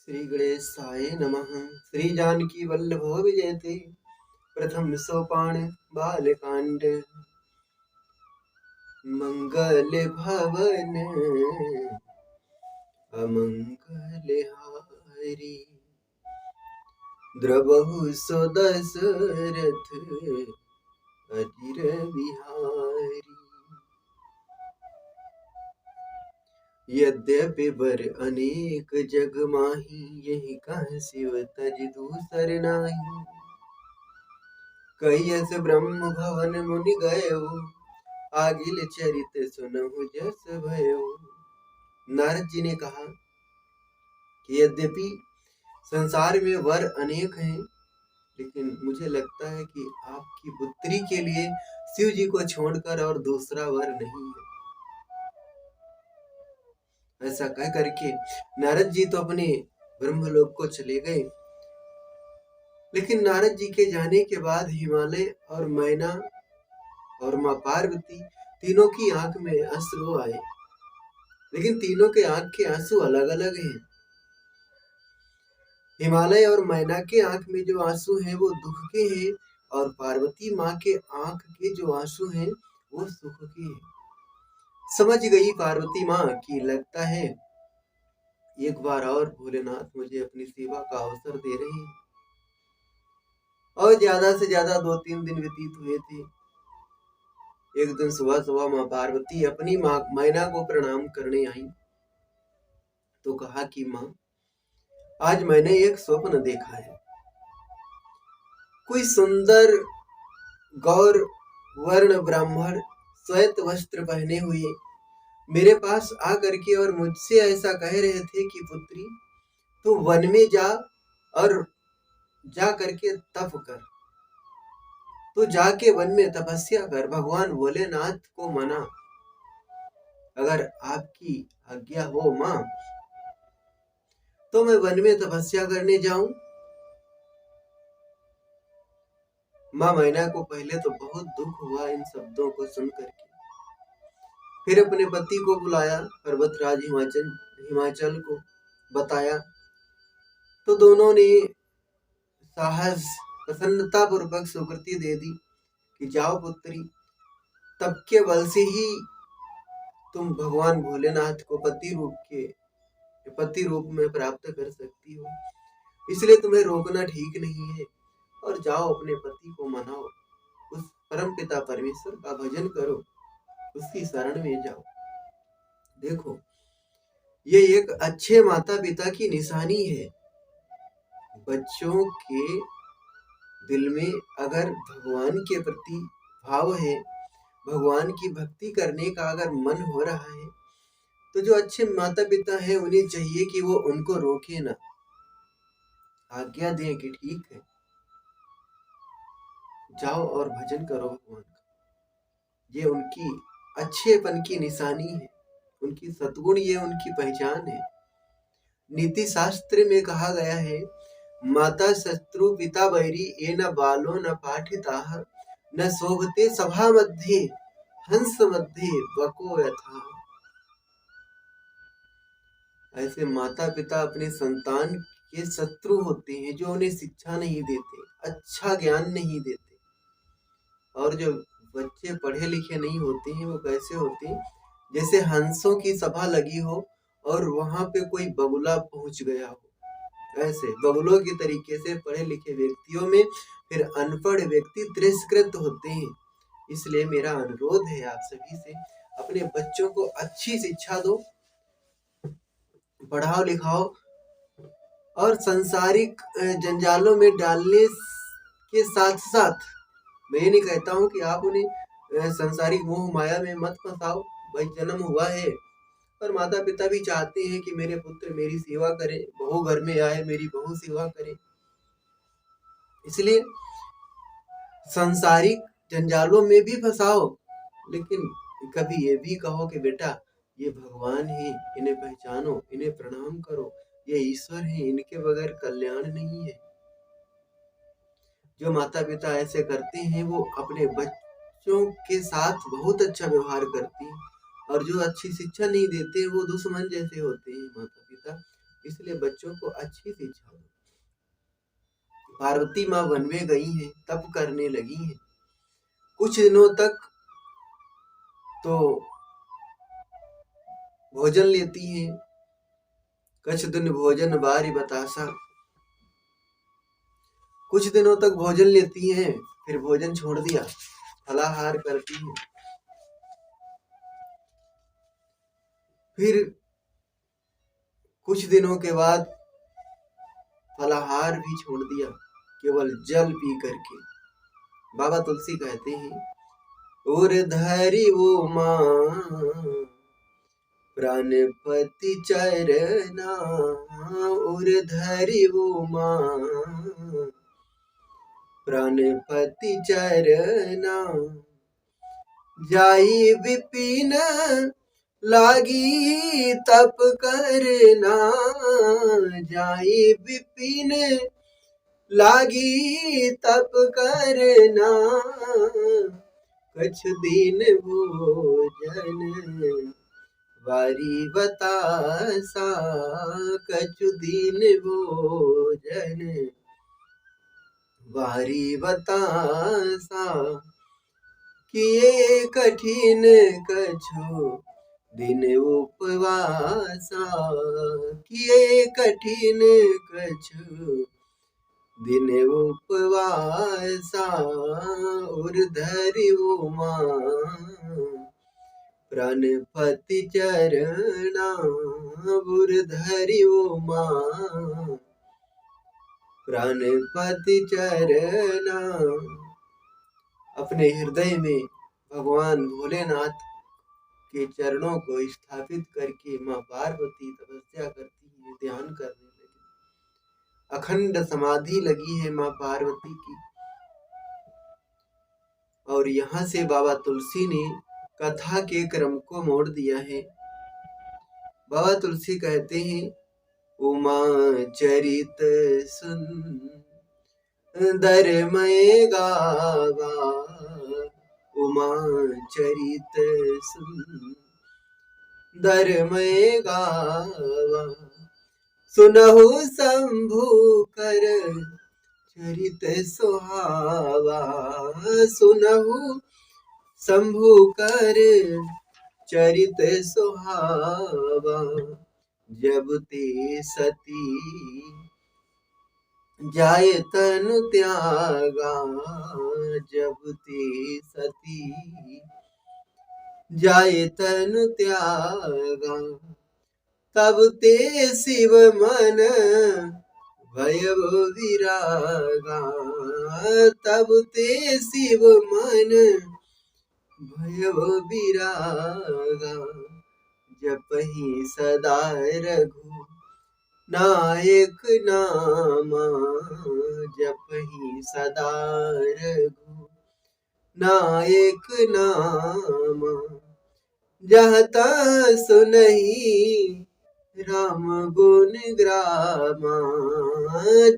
श्री गणेशाय नमः। श्री जानकी वल्लभो विजयते। प्रथम सोपान बालकांड। मंगल भवन अमंगल हारी। द्रवहु सो दशरथ अजिर बिहारी। यद्यपि बर अनेक जग माही, यही कह शिव तज दूसर नाही। कहियस ब्रह्म भवन मुनि गयो, आगिल चरित सुनहु जस भयो। नारद जी ने कहा कि यद्यपि संसार में वर अनेक हैं, लेकिन मुझे लगता है कि आपकी पुत्री के लिए शिव जी को छोड़कर और दूसरा वर नहीं है। ऐसा कह करके नारद जी तो अपने ब्रह्मलोक को चले गए। लेकिन नारद जी के जाने के बाद हिमालय और मैना और माँ पार्वती तीनों की आंख में अश्रु आए। लेकिन तीनों के आंख के आंसू अलग अलग हैं। हिमालय और मैना के आंख में जो आंसू हैं वो दुख के हैं, और पार्वती माँ के आंख के जो आंसू हैं वो सुख के हैं। समझ गई पार्वती माँ कि लगता है एक बार और भोलेनाथ मुझे अपनी सेवा का अवसर दे रहे हैं। और ज्यादा से ज्यादा 2-3 दिन व्यतीत हुए थे। एक दिन सुबह सुबह माँ पार्वती अपनी माँ मैना को प्रणाम करने आई तो कहा कि माँ, आज मैंने एक स्वप्न देखा है। कोई सुंदर गौर वर्ण ब्राह्मण श्वेत वस्त्र पहने हुए मेरे पास आकर के और मुझसे ऐसा कह रहे थे कि पुत्री, तू वन में जा और जा करके तप कर। तो जाके वन में तपस्या कर, भगवान भोलेनाथ को मना। अगर आपकी आज्ञा हो माँ तो मैं वन में तपस्या करने जाऊं। माँ मैना को पहले तो बहुत दुख हुआ इन शब्दों को सुन करके। फिर अपने पति को बुलाया, पर्वतराज हिमाचल को बताया तो दोनों ने साहस प्रसन्नता पूर्वक स्वीकृति दे दी कि जाओ पुत्री, तप के बल से ही तुम भगवान भोलेनाथ को पति रूप में प्राप्त कर सकती हो, इसलिए तुम्हें रोकना ठीक नहीं है। और जाओ अपने पति को मनाओ, उस परम पिता परमेश्वर का भजन करो, उसकी शरण में जाओ। देखो, ये एक अच्छे माता पिता की निशानी है। बच्चों के दिल में अगर भगवान के प्रति भाव है, भगवान की भक्ति करने का अगर मन हो रहा है, तो जो अच्छे माता पिता हैं उन्हें चाहिए कि वो उनको रोके ना, आज्ञा दें कि ठीक है, जाओ और भजन करो भगवान का। ये उनकी अच्छेपन की निशानी है, उनकी सद्गुण, ये उनकी पहचान है। नीति शास्त्र में कहा गया है, माता शत्रु पिता बैरी, ये न बालो न पाठिताः, न शोभते सभा मध्ये, हंस मध्ये बको यथा। ऐसे माता पिता अपने संतान के शत्रु होते हैं, जो उन्हें शिक्षा नहीं देते, अच्छा ज्ञान नहीं देते। और जो बच्चे पढ़े लिखे नहीं होते हैं वो कैसे होते हैं, जैसे हंसों की सभा लगी हो और वहां पे कोई बगुला पहुंच गया हो। ऐसे बगुलों के तरीके से पढ़े लिखे व्यक्तियों में फिर अनपढ़ व्यक्ति तिरस्कृत होते हैं। इसलिए मेरा अनुरोध है आप सभी से, अपने बच्चों को अच्छी शिक्षा दो, पढ़ाओ लिखाओ, और संसारिक जंजालों में डालने के साथ साथ मैं ये नहीं कहता हूँ कि आप उन्हें संसारिक मोह माया में मत फंसाओ। भाई जन्म हुआ है और माता पिता भी चाहते हैं कि मेरे पुत्र मेरी सेवा करे, बहू घर में आए मेरी बहू सेवा करे। इसलिए सांसारिक जंजालों में भी फंसाओ, लेकिन कभी ये भी कहो कि बेटा ये भगवान है, इन्हें पहचानो, इन्हें प्रणाम करो, ये ईश्वर है, इनके बगैर कल्याण नहीं है। जो माता पिता ऐसे करते हैं वो अपने बच्चों के साथ बहुत अच्छा व्यवहार करते हैं, और जो अच्छी शिक्षा नहीं देते वो दुश्मन जैसे होते हैं माता पिता। इसलिए बच्चों को अच्छी शिक्षा दो। पार्वती माँ वन में गई हैं, तप करने लगी हैं। कुछ दिनों तक तो भोजन लेती हैं, कछ दिन भोजन बारी बतासा। कुछ दिनों तक भोजन लेती हैं, फिर भोजन छोड़ दिया, फलाहार करती हैं। फिर कुछ दिनों के बाद फलाहार भी छोड़ दिया, केवल जल पी करके। बाबा तुलसी कहते हैं, और धरी वो माँ प्राणपति चरना, और धरी वो माँ प्राणपति चरना। जाई विपिन लागी तप करना, जाई विपिन लागी तप करना। कछ दिन भोजन वारी बतासा, कछ दिन भोजन वारी बतासा। किए कठिन कछु दिन उपवासा, किए कठिन कछु दिन उपवासा। और धरि वो माँ प्राणपति चरना, और धरि वो माँ प्राणपति चरना। अपने हृदय में भगवान भोलेनाथ के चरणों को स्थापित करके माँ पार्वती तपस्या करती है, ध्यान करने लगी। अखंड समाधि लगी है माँ पार्वती की। और यहाँ से बाबा तुलसी ने कथा के क्रम को मोड़ दिया है। बाबा तुलसी कहते हैं, उमा चरित सुंदर मैं गावा, उमा चरित सुंदर मैं गावा। सुनहु शंभु कर चरित सुहावा, सुनहु शंभु कर चरित सुहावा। जब ते सती जाए तनु त्यागा, जब ते सती जाए तनु त्यागा। तब ते शिव मन भयव विरागा, तब ते शिव मन भयव विरागा। जपहि सदा रघु नायक नामा, जपहि सदा रघु नायक नामा। जहाँ तहाँ सुनहि राम गुण ग्रामा,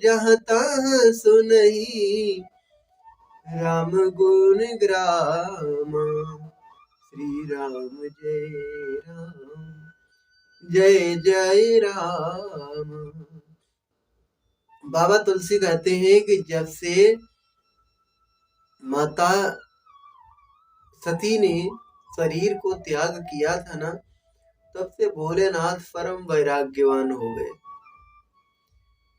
जहाँ तहाँ सुनहि राम गुण ग्रामा। श्री राम जय राम, जय जय राम। बाबा तुलसी कहते हैं कि जब से माता सती ने शरीर को त्याग किया था ना, तब से भोलेनाथ परम वैराग्यवान हो गए।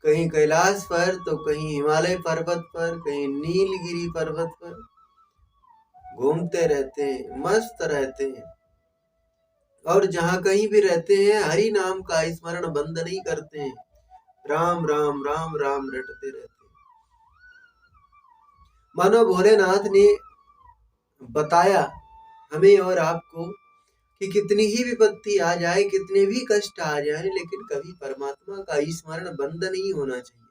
कहीं कैलाश पर तो कहीं हिमालय पर्वत पर, कहीं नीलगिरी पर्वत पर घूमते रहते हैं, मस्त रहते हैं। और जहां कहीं भी रहते हैं हरि नाम का स्मरण बंद नहीं करते हैं, राम राम राम राम रटते रहते हैं। मानो भोलेनाथ ने बताया हमें और आपको कि कितनी ही विपत्ति आ जाए, कितने भी कष्ट आ जाए, लेकिन कभी परमात्मा का स्मरण बंद नहीं होना चाहिए।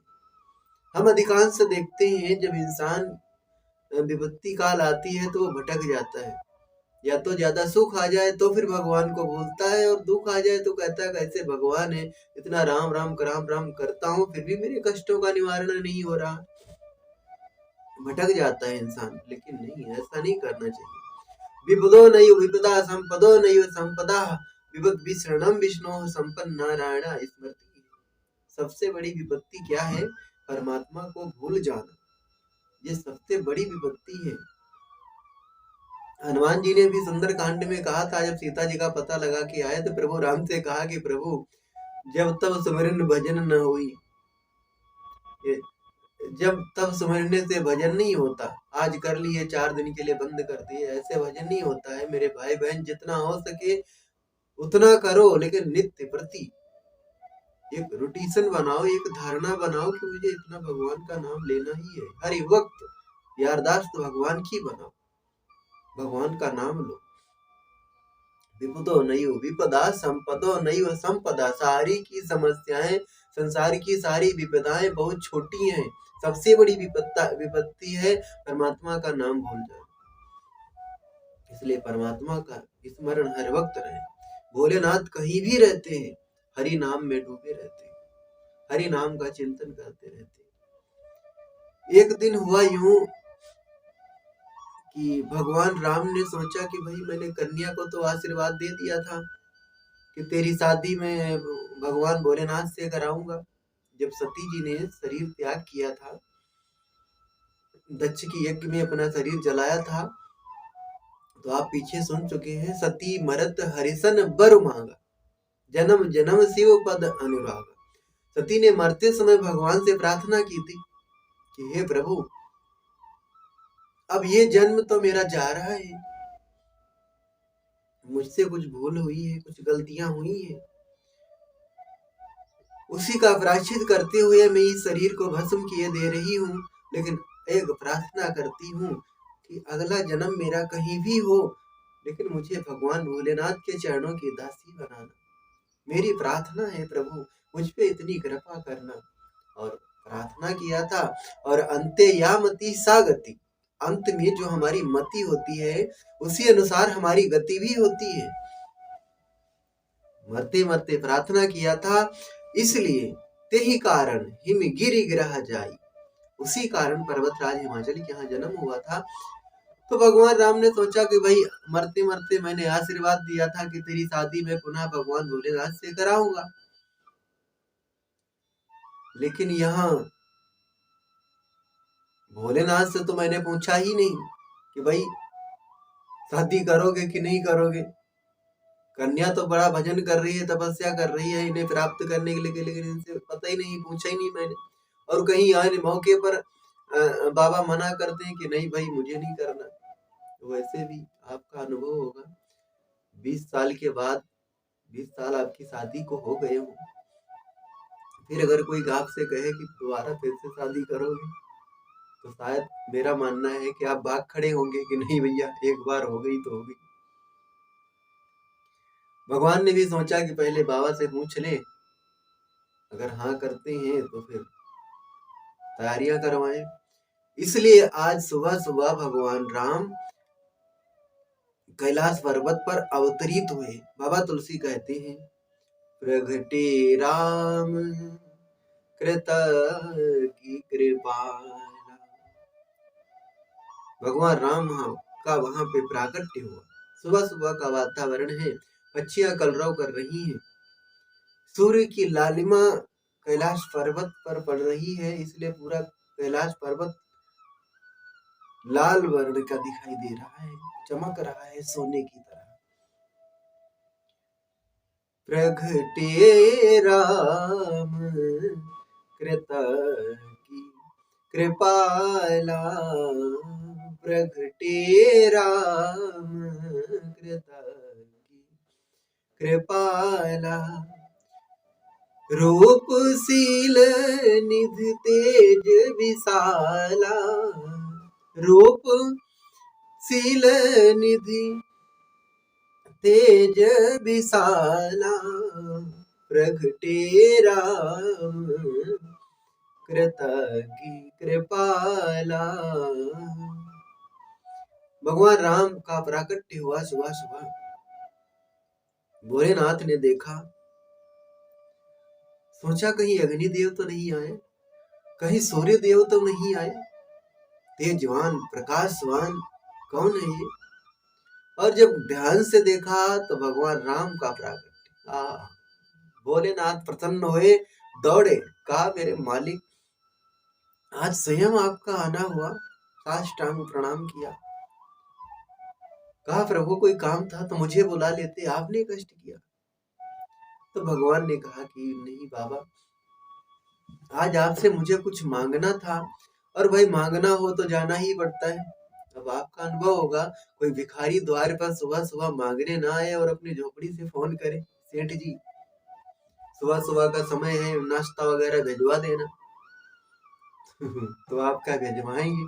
हम अधिकांश देखते हैं जब इंसान विपत्ति काल आती है तो वो भटक जाता है। या तो ज्यादा सुख आ जाए तो फिर भगवान को भूलता है, और दुख आ जाए तो कहता है कैसे भगवान है, इतना राम राम करता हूँ फिर भी मेरे कष्टों का निवारण नहीं हो रहा। भटक जाता है इंसान। लेकिन नहीं, ऐसा नहीं करना चाहिए। विपदो नैव विपदा संपदो नैव संपदा, विपद विशरणम विष्णु संपन्न नारायण स्मृति। सबसे बड़ी विपत्ति क्या है? परमात्मा को भूल जाना, ये सबसे बड़ी विपत्ति है। हनुमान जी ने भी सुंदर कांड में कहा था, जब सीता जी का पता लगा के आए तो प्रभु राम से कहा कि प्रभु जब तब सुमिरन भजन न हुई, जब तब सुमिरने से भजन नहीं होता। आज कर लिए 4 दिन के लिए बंद कर दिए, ऐसे भजन नहीं होता है। मेरे भाई बहन जितना हो सके उतना करो, लेकिन नित्य प्रति एक रूटीशन बनाओ, एक धारणा बनाओ कि मुझे इतना भगवान का नाम लेना ही है। हर वक्त यारदाश्त भगवान की बनाओ, भगवान का नाम लो। विपदो नैव विपदा संपदो नैव संपदा, सारी की समस्याएं, संसार की सारी विपदाएं बहुत छोटी हैं। सबसे बड़ी विपत्ति है परमात्मा का नाम भूल जाना। इसलिए परमात्मा का स्मरण हर वक्त रहे। भोलेनाथ कहीं भी रहते हैं, हरि नाम में डूबे रहते हैं, हरि नाम का चिंतन करते रहते हैं। एक दिन हुआ यूं कि भगवान राम ने सोचा कि भाई मैंने कन्या को तो आशीर्वाद दे दिया था कि तेरी शादी में भगवान भोलेनाथ से कराऊंगा। जब सती जी ने शरीर त्याग किया था, दक्ष की यज्ञ में अपना शरीर जलाया था, तो आप पीछे सुन चुके हैं, सती मरत हरिसन बर मांगा, जन्म जन्म शिव पद अनुरागा। सती ने मरते समय भगवान से प्रार्थना की थी कि हे प्रभु, अब ये जन्म तो मेरा जा रहा है, मुझसे कुछ भूल हुई है, कुछ गलतियां हुई है, उसी का प्रायश्चित करते हुए मैं इस शरीर को भस्म किए दे रही हूँ। लेकिन एक प्रार्थना करती हूँ कि अगला जन्म मेरा कहीं भी हो, लेकिन मुझे भगवान भोलेनाथ के चरणों की दासी बनाना। मेरी प्रार्थना है प्रभु, मुझ पे इतनी कृपा करना। और प्रार्थना किया था, और अंते या मति सा गति, अंत में जो हमारी मति होती है उसी अनुसार हमारी गति भी होती है। मरते मरते प्रार्थना किया था, इसलिए ते ही कारण हिम गिरि ग्रह जाई, उसी कारण पर्वतराज हिमाचल के यहाँ जन्म हुआ था। तो भगवान राम ने सोचा कि भाई मरते मरते मैंने आशीर्वाद दिया था कि तेरी शादी में पुनः भगवान भोलेनाथ से कराऊंगा, लेकिन यहाँ भोलेनाथ से तो मैंने पूछा ही नहीं कि भाई शादी करोगे कि नहीं करोगे। कन्या तो बड़ा भजन कर रही है, तपस्या कर रही है इन्हें प्राप्त करने के लिए, लेकिन इनसे पता ही नहीं, पूछा ही नहीं मैंने। और कहीं आए मौके पर बाबा मना करते हैं कि नहीं भाई मुझे नहीं करना। तो वैसे भी आपका अनुभव होगा, 20 साल के बाद, 20 साल आपकी शादी को हो गए हो, फिर अगर कोई आपसे कहे कि दोबारा फिर से शादी करोगे, तो शायद मेरा मानना है कि आप भाग खड़े होंगे कि नहीं भैया, एक बार हो गई तो हो गई। भगवान ने भी सोचा कि पहले बाबा से पूछ ले, अगर हाँ करते हैं तो फिर तैयारियां करवाएं। इसलिए आज सुबह सुबह भगवान राम कैलाश पर्वत पर अवतरित हुए। बाबा तुलसी कहते हैं, प्रगटे राम कृत की कृपा। भगवान राम का वहां पे प्राकट्य हुआ। सुबह सुबह का वातावरण है, पक्षियां कलरव कर रही हैं, सूर्य की लालिमा कैलाश पर्वत पर पड़ रही है, इसलिए पूरा कैलाश पर्वत लाल वर्ण का दिखाई दे रहा है, चमक रहा है सोने की तरह। प्रगटे राम कृत की कृपाला, प्रगटे राम कृत की कृपाला, रूपशील निधि तेज विशाला, रूपशील निधि तेज विशाला, प्रगटे राम कृत की कृपाला। भगवान राम का प्राकट्य हुआ सुबह सुबह। भोलेनाथ ने देखा, सोचा कहीं अग्निदेव तो नहीं आए, कहीं सूर्य देव तो नहीं आए, तेजवान प्रकाशवान कौन है ये। और जब ध्यान से देखा तो भगवान राम का प्राकट्य। भोलेनाथ प्रसन्न हुए, दौड़े, कहा मेरे मालिक आज स्वयं आपका आना हुआ, साष्टांग प्रणाम किया। कहा प्रभु कोई काम था तो मुझे बुला लेते, आपने कष्ट किया। तो भगवान ने कहा कि नहीं बाबा, आज आपसे मुझे कुछ मांगना था, और भाई मांगना हो तो जाना ही पड़ता है। अब आपका अनुभव होगा, कोई भिखारी द्वार पर सुबह सुबह मांगने ना आए और अपनी झोपड़ी से फोन करे, सेठ जी सुबह सुबह का समय है, नाश्ता वगैरह भिजवा देना। तो आप क्या भिजवाएंगे?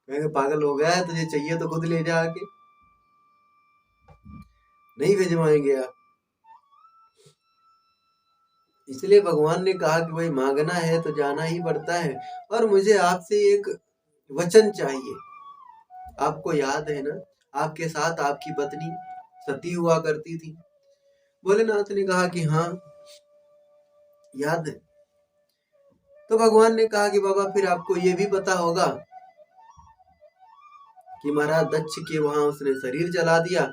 कहेंगे पागल हो गया है, तुझे चाहिए तो खुद ले जा आके। नहीं भिजवाएंगे आप। इसलिए भगवान ने कहा कि भाई मांगना है तो जाना ही पड़ता है, और मुझे आपसे एक वचन चाहिए। आपको याद है ना, आपके साथ आपकी पत्नी सती हुआ करती थी। भोलेनाथ ने कहा कि हाँ याद है। तो भगवान ने कहा कि बाबा फिर आपको ये भी पता होगा कि महाराज दक्ष के वहां उसने शरीर जला दिया,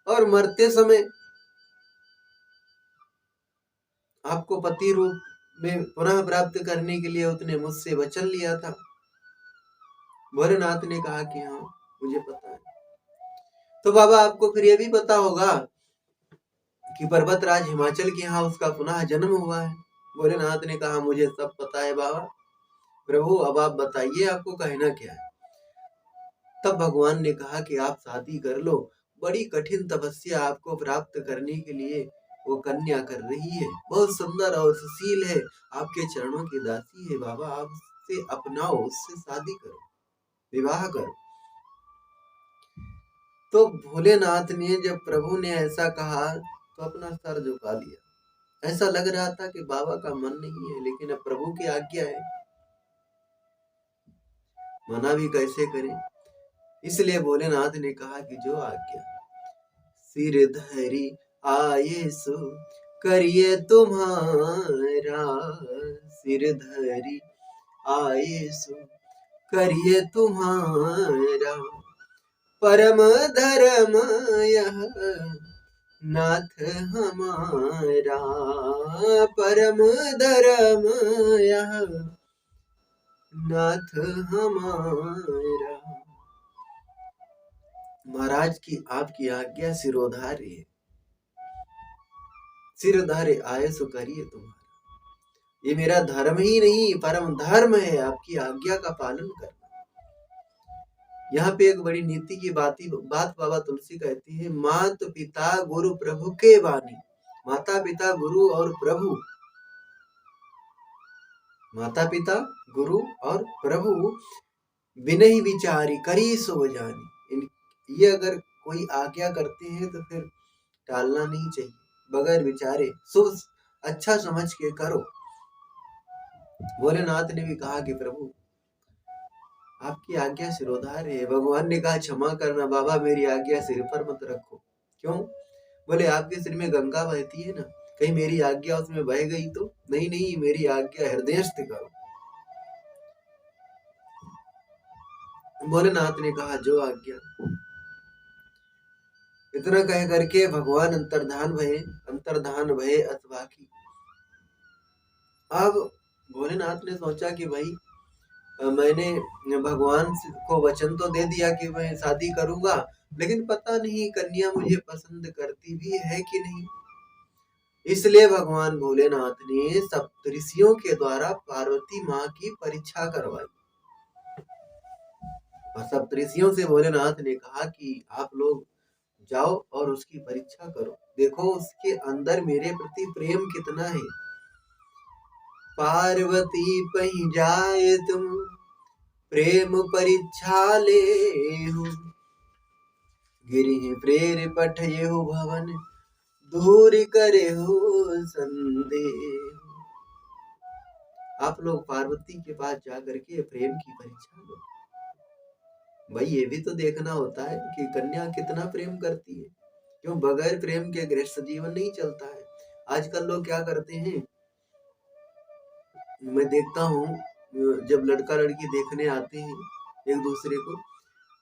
और मरते समय आपको पति रूप में पुनः प्राप्त करने के लिए उसने मुझसे वचन लिया था। भोलेनाथ ने कहा कि हाँ मुझे पता है। तो बाबा आपको फिर ये भी पता होगा कि पर्वतराज हिमाचल के यहाँ उसका पुनः जन्म हुआ है। भोलेनाथ ने कहा मुझे सब पता है बाबा। प्रभु अब आप बताइए आपको कहना क्या है। तब भगवान ने कहा कि आप शादी कर लो, बड़ी कठिन तपस्या आपको प्राप्त करने के लिए वो कन्या कर रही है, बहुत सुंदर और सुशील है, आपके चरणों की दासी है बाबा, आप उससे अपनाओ, उससे शादी करो, विवाह करो। तो भोलेनाथ ने जब प्रभु ने ऐसा कहा तो अपना सर झुका लिया। ऐसा लग रहा था कि बाबा का मन नहीं है, लेकिन अब प्रभु की आज्ञा है, मना भी कैसे करें। इसलिए भोलेनाथ ने कहा कि जो आज्ञा। सिर धरी आये सो करिए तुम्हारा, सिर धरी आये सो करिए तुम्हारा, परम धर्म यह नाथ हमारा, परम धर्म यह नाथ हमारा। महाराज की आपकी आज्ञा सिरोधार्य है, सिरधार्य आये सो करिए तुम्हारा। ये मेरा धर्म ही नहीं परम धर्म है, आपकी आज्ञा का पालन करना। यहाँ पे एक बड़ी नीति की बात बाबा तुलसी कहती है, मात पिता गुरु प्रभु के बानी। माता पिता गुरु और प्रभु, माता पिता गुरु और प्रभु बिनहि विचारी करी सो जानी। ये अगर कोई आज्ञा करते हैं तो फिर टालना नहीं चाहिए, बगैर विचारे शुभ अच्छा समझ के करो। भोलेनाथ ने भी कहा कि प्रभु आपकी आज्ञा सिरोधार्य है। भगवान ने कहा क्षमा करना बाबा, मेरी आज्ञा सिर पर मत रखो। क्यों? बोले आपके सिर में गंगा बहती है ना, कहीं मेरी आज्ञा उसमें बह गई तो? नहीं नहीं, मेरी आज्ञा हृदयस्थ करो। भोलेनाथ ने कहा जो आज्ञा। इतना कह करके भगवान अंतर्धान भये अतवाकी। अब भोलेनाथ ने सोचा कि भाई मैंने भगवान को वचन तो दे दिया कि मैं शादी करूंगा, लेकिन पता नहीं कन्या मुझे पसंद करती भी है कि नहीं। इसलिए भगवान भोलेनाथ ने सप्तऋषियों के द्वारा पार्वती माँ की परीक्षा करवाई। और सप्तऋषियों से भोलेनाथ ने कहा कि आप लोग जाओ और उसकी परीक्षा करो, देखो उसके अंदर मेरे प्रति प्रेम कितना है। पार्वती पही जाए तुम प्रेम परीक्षा ले हो, गिरि प्रेर पठये हो भवन दूर करे हो संदेह। आप लोग पार्वती के पास जाकर के प्रेम की परीक्षा लो। भाई ये भी तो देखना होता है कि कन्या कितना प्रेम करती है, क्यों बगैर प्रेम के गृहस्थ जीवन नहीं चलता है। आजकल लोग क्या करते हैं, मैं देखता हूँ जब लड़का लड़की देखने आते हैं एक दूसरे को,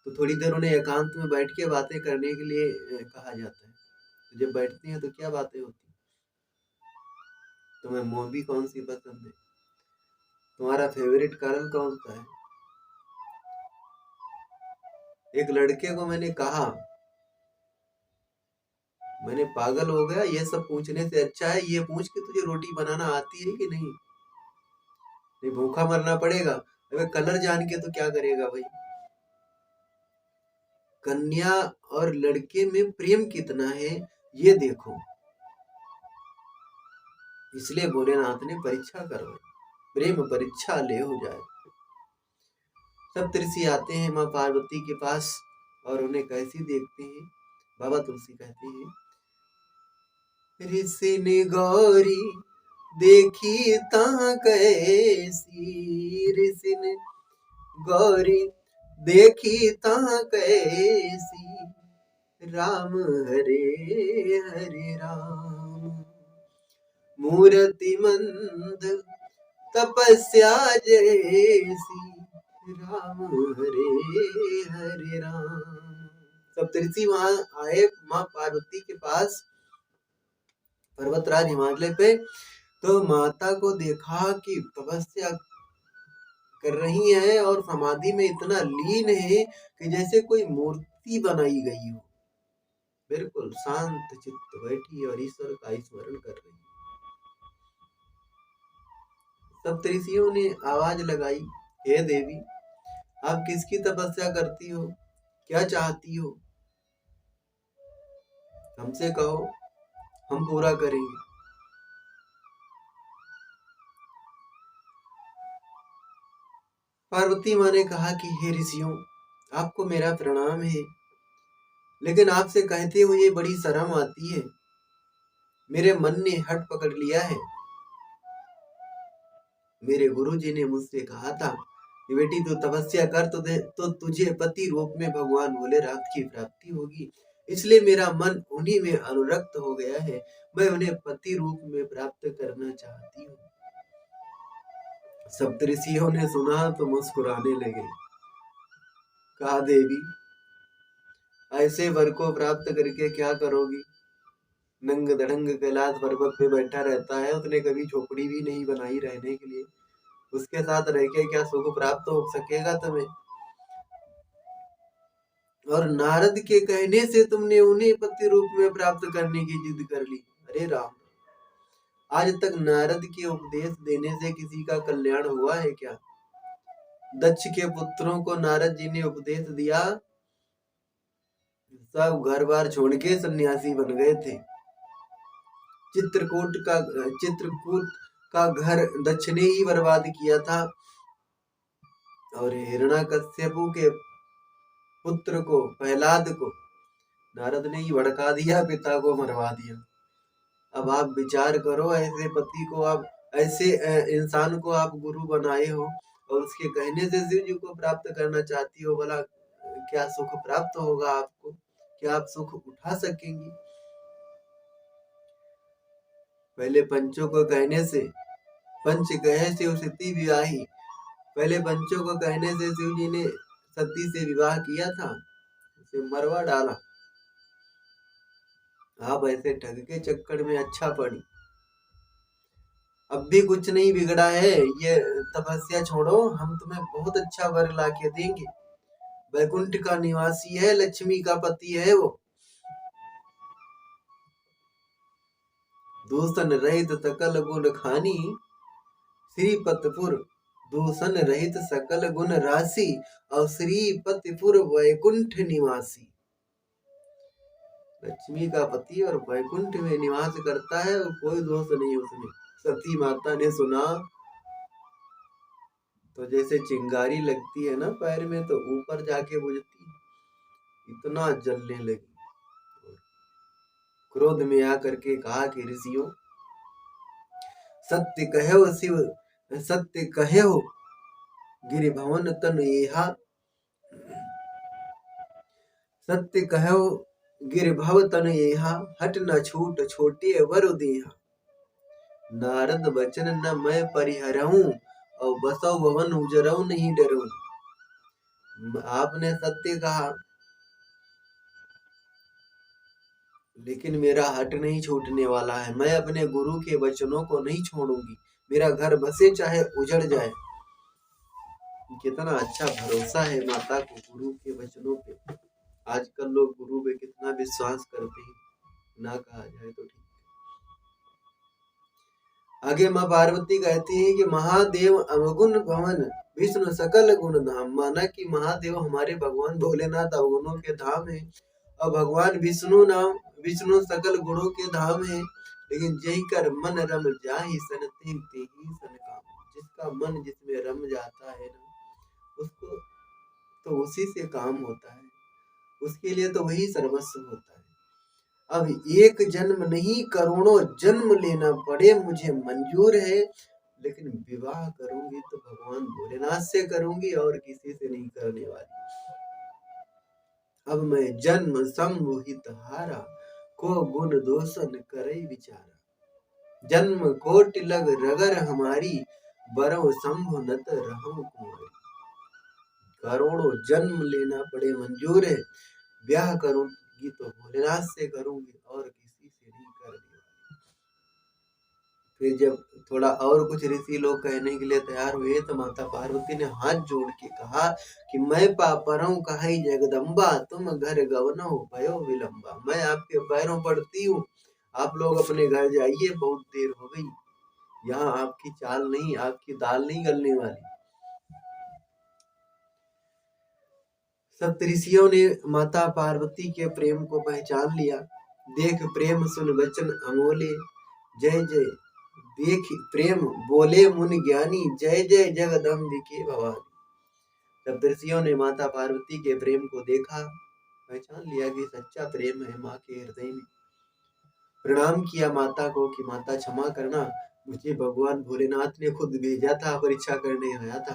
तो थोड़ी देर उन्हें एकांत में बैठ के बातें करने के लिए कहा जाता है। तो जब बैठते हैं तो क्या बातें होती तुम्हें मूवी कौन सी पसंद है? तुम्हारा फेवरेट कलर कौन सा है? एक लड़के को मैंने कहा, मैंने पागल हो गया, ये सब पूछने से अच्छा है ये पूछ के तुझे रोटी बनाना आती है कि नहीं? नहीं भूखा मरना पड़ेगा। अबे कलर जान के तो क्या करेगा भाई? कन्या और लड़के में प्रेम कितना है ये देखो। इसलिए भोलेनाथ ने परीक्षा करवाई, प्रेम परीक्षा ले हो जाए। सप्तऋषि आते हैं माँ पार्वती के पास और उन्हें कैसी देखते हैं। बाबा तुलसी कहते हैं, ऋषि ने गौरी देखी ता कैसी, ऋषि ने गौरी देखी ता कैसी, राम हरे हरे राम, मूर्ति मंद तपस्या जैसी, राम हरे हरे राम। सप्तऋषि वहां आए माँ पार्वती के पास पर्वतराज हिमालय पे, तो माता को देखा कि तपस्या कर रही है और समाधि में इतना लीन है कि जैसे कोई मूर्ति बनाई गई हो, बिल्कुल शांत चित्त बैठी और ईश्वर का स्मरण कर रही है। सप्तऋषियों ने आवाज लगाई, हे देवी आप किसकी तपस्या करती हो, क्या चाहती हो, हमसे कहो हम पूरा करेंगे। पार्वती माँ ने कहा कि हे ऋषियों आपको मेरा प्रणाम है, लेकिन आपसे कहते हुए बड़ी शर्म आती है। मेरे मन ने हट पकड़ लिया है। मेरे गुरुजी ने मुझसे कहा था कि बेटी तू तपस्या कर तो तुझे पति रूप में भगवान भोलेनाथ की प्राप्ति होगी, इसलिए मेरा मन उन्हीं में अनुरक्त हो गया है। मैं उन्हें पति रूप में प्राप्त करना चाहती हूँ। सप्तऋषियों ने सुना तो मुस्कुराने लगे। कहा देवी ऐसे वर को प्राप्त करके क्या करोगी? नंग धड़ंग कैलाश पर्वत पे बैठा रहता है, उसने कभी झोपड़ी भी नहीं बनाई रहने के लिए, उसके साथ रह के क्या सुख प्राप्त हो सकेगा तुम्हें? और नारद के कहने से तुमने उन्हें पति रूप में प्राप्त करने की जिद कर ली। अरे राम, आज तक नारद के उपदेश देने से किसी का कल्याण हुआ है क्या? दक्ष के पुत्रों को नारद जी ने उपदेश दिया, सब घर बार छोड़ के सन्यासी बन गए थे। चित्रकूट का घर दक्ष ने ही बर्बाद किया था और हिरण्याकश्यपु के पुत्र को प्रहलाद को नारद ने ही भड़का दिया, पिता को मरवा दिया। अब आप विचार करो, ऐसे पति को आप, ऐसे इंसान को आप गुरु बनाए हो और उसके कहने से शिव जी को प्राप्त करना चाहती हो, भला क्या सुख प्राप्त होगा आपको? क्या आप सुख उठा सकेंगी? पहले पंचों को कहने से, पंच कहे शिव सती विवाही, पहले पंचों को कहने से शिव जी ने सती से विवाह किया था, उसे मरवा डाला। आप ऐसे ठग के चक्कर में अच्छा पड़ी। अब भी कुछ नहीं बिगड़ा है, ये तपस्या छोड़ो, हम तुम्हें बहुत अच्छा वर ला के देंगे। वैकुंठ का निवासी है, लक्ष्मी का पति है वो। दूषण रहित सकल गुण खानी, श्रीपतपुर दूषण रहित सकल गुण राशि, और श्रीपतिपुर वैकुंठ निवासी। लक्ष्मी का पति और वैकुंठ में निवास करता है और कोई दोष नहीं उसमें। सती माता ने सुना तो जैसे चिंगारी लगती है ना पैर में, तो ऊपर जाके बुझती, इतना जलने लगी। क्रोध में आकर के कहा कि ऋषियों सत्य कहो शिव, सत्य कहो गिरि भवन तन येहा, सत्य कहो गिर भव तन येहा, हट न छूट छोटे वर देहा। नारद बचन न मैं परिहरऊं, और बसौ भवन उजरऊ नहीं डरूं। आपने सत्य कहा, लेकिन मेरा हट नहीं छूटने वाला है। मैं अपने गुरु के वचनों को नहीं छोड़ूंगी, मेरा घर बसे चाहे उजड़ जाए। कितना अच्छा भरोसा है माता को गुरु के वचनों पे। आजकल लोग गुरु पे कितना विश्वास करते हैं, ना कहा जाए तो ठीक। आगे माँ पार्वती कहती है कि महादेव अवगुण भवन विष्णु सकल गुण धाम। माना कि महादेव हमारे भगवान भोलेनाथ अवगुणों के धाम है, और भगवान विष्णु सकल गुणों के धाम है। लेकिन जही कर मन रम जाहि सन तेहि तेहि सन काम। जिसका मन जिसमें रम जाता है ना, उसको तो उसी से काम होता है, उसके लिए तो वही सर्वस्व होता है। अब एक जन्म नहीं करोड़ों जन्म लेना पड़े मुझे मंजूर है, लेकिन विवाह करूंगी तो भगवान भोलेनाथ से करूंगी और किसी से नहीं करने वाली। अब मैं जन्म संमोहित हारा, को गुण दोषन करे विचारा। जन्म कोटि लग रगर हमारी, बरव शंभु नत रहूं कुंवारी। करोड़ों जन्म लेना पड़े मंजूर है, ब्याह करूंगी तो भोलेनाथ से करूंगी और किसी से नहीं करने वाली। फिर जब थोड़ा और कुछ ऋषि लोग कहने के लिए तैयार हुए तो माता पार्वती ने हाथ जोड़ के कहा कि मैं पापरों कहाई जगदम्बा, तुम घर गवनो भयो विलंबा। मैं आपके पैरों पड़ती हूँ, आप लोग अपने घर जाइए, बहुत देर हो गई। यहाँ आपकी चाल नहीं, आपकी दाल नहीं गलने वाली। सप्तऋषियों ने माता पार्वती के प्रेम को पहचान लिया। देख प्रेम सुन वचन अमोले, जय जय देख प्रेम बोले मुनि ज्ञानी, जय जय जगदम्बिके भवानी। सप्तऋषियों ने माता पार्वती के प्रेम को देखा, पहचान लिया कि सच्चा प्रेम है माँ के हृदय में। प्रणाम किया माता को कि माता क्षमा करना, मुझे भगवान भोलेनाथ ने खुद भेजा था, परीक्षा करने आया था।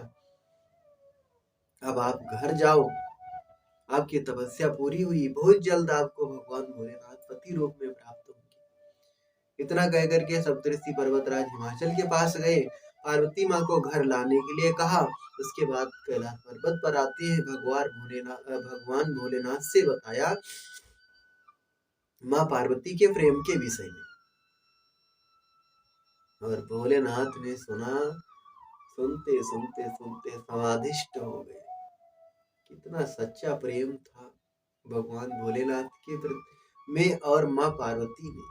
अब आप घर जाओ, आपकी तपस्या पूरी हुई, बहुत जल्द आपको भगवान भोलेनाथ पति रूप में प्राप्त होंगे। इतना कह करके सप्तऋषि पर्वतराज हिमाचल के पास गए, पार्वती माँ को घर लाने के लिए कहा। उसके बाद कैलाश पर्वत पर आते हैं, भगवान भोलेनाथ से बताया माँ पार्वती के प्रेम के विषय में, और भोलेनाथ ने सुना। सुनते सुनते सुनते समाधिष्ट हो गए। कितना सच्चा प्रेम था भगवान भोलेनाथ के प्रति में और माँ पार्वती में।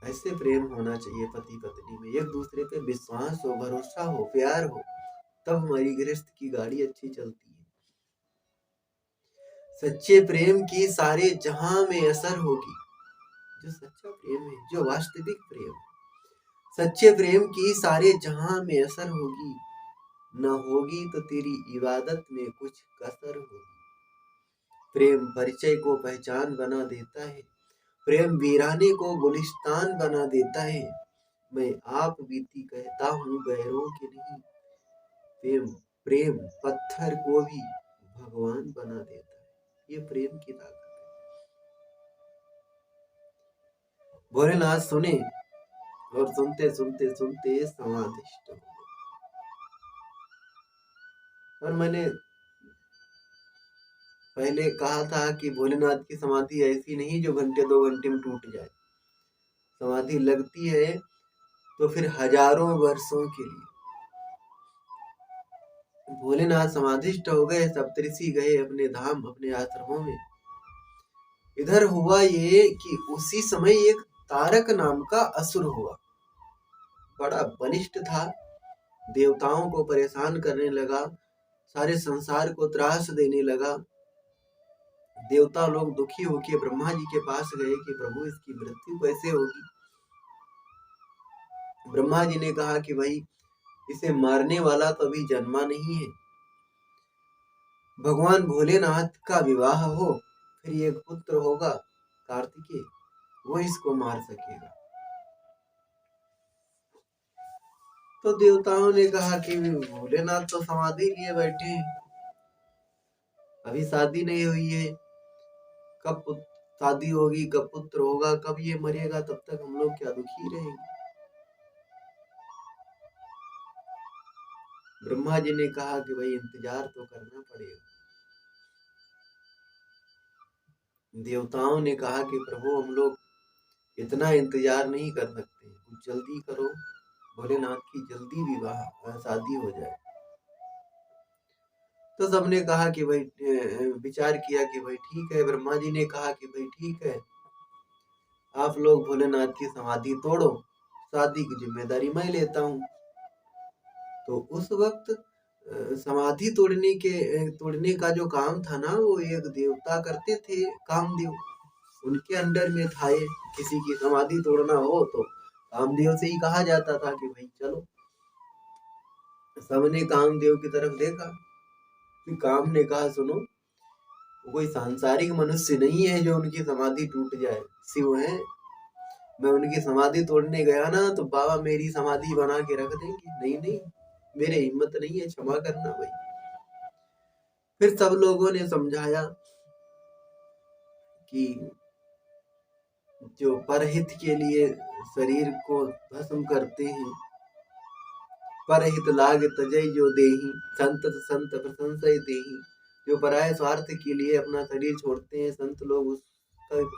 ऐसे प्रेम होना चाहिए पति पत्नी में, एक दूसरे पे विश्वास हो, भरोसा हो, प्यार हो, तब हमारी गृहस्थ की गाड़ी अच्छी चलती है। सच्चे प्रेम की सारे जहां में असर होगी। जो सच्चा प्रेम है, जो वास्तविक प्रेम है, सच्चे प्रेम की सारे जहां में असर होगी। न होगी तो तेरी इबादत में कुछ कसर होगी। प्रेम परिचय को पहचान बना देता है, प्रेम वीराने को गुलिस्तान बना देता है। मैं आप बीती कहता हूँ गैरों के नहीं। प्रेम प्रेम पत्थर को भी भगवान बना देता है। ये प्रेम की ताकत है। भोलेनाथ सुने और सुनते सुनते सुनते समाधिष्ट हो गए। और मैंने पहले कहा था कि भोलेनाथ की समाधि ऐसी नहीं जो घंटे 2 घंटे में टूट जाए। समाधि लगती है तो फिर हजारों वर्षों के लिए। भोलेनाथ समाधिष्ट हो गए, सप्तऋषि गए अपने धाम, अपने आश्रमों में। इधर हुआ ये कि उसी समय एक तारक नाम का असुर हुआ। बड़ा बलिष्ठ था, देवताओं को परेशान करने लगा, सारे संसार को त्रास देने लगा। देवता लोग दुखी होकर ब्रह्मा जी के पास गए कि प्रभु इसकी मृत्यु कैसे होगी। ब्रह्मा जी ने कहा कि भाई इसे मारने वाला तो अभी जन्मा नहीं है। भगवान भोलेनाथ का विवाह हो, फिर एक पुत्र होगा कार्तिकेय, वो इसको मार सकेगा। तो देवताओं ने कहा कि भोलेनाथ तो समाधि लिए बैठे हैं, अभी शादी नहीं हुई है, कब शादी होगी, कब पुत्र होगा, कब ये मरेगा, तब तक हम लोग क्या दुखी रहेंगे। ब्रह्मा जी ने कहा कि भाई इंतजार तो करना पड़ेगा। देवताओं ने कहा कि प्रभु हम लोग इतना इंतजार नहीं कर सकते, कुछ जल्दी करो, भोलेनाथ की जल्दी विवाह शादी हो जाए। तो सबने कहा कि भाई विचार किया कि भाई ठीक है। ब्रह्मा जी ने कहा कि भाई ठीक है, आप लोग भोलेनाथ की समाधि तोड़ो, शादी की जिम्मेदारी मैं लेता हूँ। तो उस वक्त समाधि तोड़ने का जो काम था ना, वो एक देवता करते थे, कामदेव। उनके अंडर में था ये। किसी की समाधि तोड़ना हो तो कामदेव से ही कहा जाता था कि भाई चलो। सबने कामदेव की तरफ देखा, कि काम ने कहा सुनो, वो कोई सांसारिक मनुष्य नहीं है जो उनकी समाधि टूट जाए, शिव है। मैं उनकी समाधि तोड़ने गया ना तो बाबा मेरी समाधि बना के रख देंगे। नहीं नहीं, मेरे हिम्मत नहीं है, क्षमा करना भाई। फिर सब लोगों ने समझाया कि जो परहित के लिए शरीर को भस्म करते हैं, परहित लाग तजय जो देही, संत संत प्रशंसय देही। जो पराये स्वार्थ के लिए अपना शरीर छोड़ते हैं, संत लोग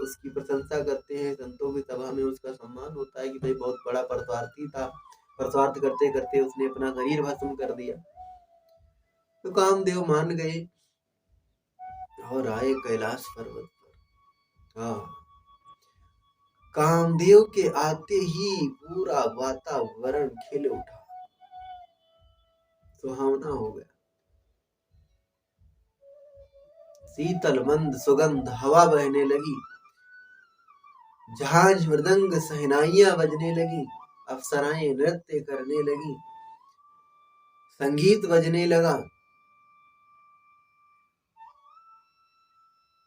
उसकी प्रशंसा करते हैं। संतों की सभा में उसका सम्मान होता है कि भाई बहुत बड़ा परस्वार्थी था, परस्वार्थ करते करते उसने अपना शरीर भस्म कर दिया। तो कामदेव मान गए और आए कैलाश पर्वत पर। हाँ, कामदेव के आते ही पूरा वातावरण खिल उठा, सुहावना हो गया। शीतल मंद सुगंध हवा बहने लगी, झांझ मृदंग सहनाइयां बजने लगी, अप्सराएं नृत्य करने लगी, संगीत बजने लगा।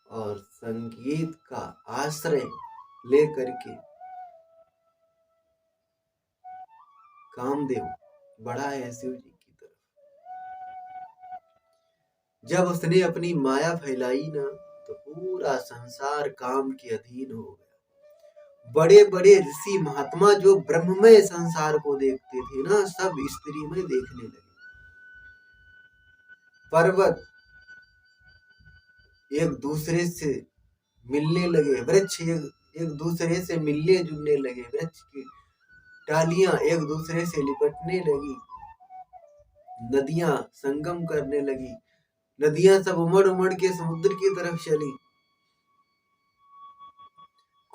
और संगीत का आश्रय लेकर के कामदेव बढ़ा है शिव जी की तरफ। जब उसने अपनी माया फैलाई ना, तो पूरा संसार काम के अधीन हो गया। बड़े बड़े ऋषि महात्मा जो ब्रह्ममय संसार को देखते थे ना, सब स्त्री में देखने लगे। पर्वत एक दूसरे से मिलने लगे, वृक्ष एक दूसरे से मिलने जुलने लगे, वृक्ष की डालियां एक दूसरे से लिपटने लगी, नदियां संगम करने लगी, नदियां सब उमड़ उमड़ के समुद्र की तरफ चली।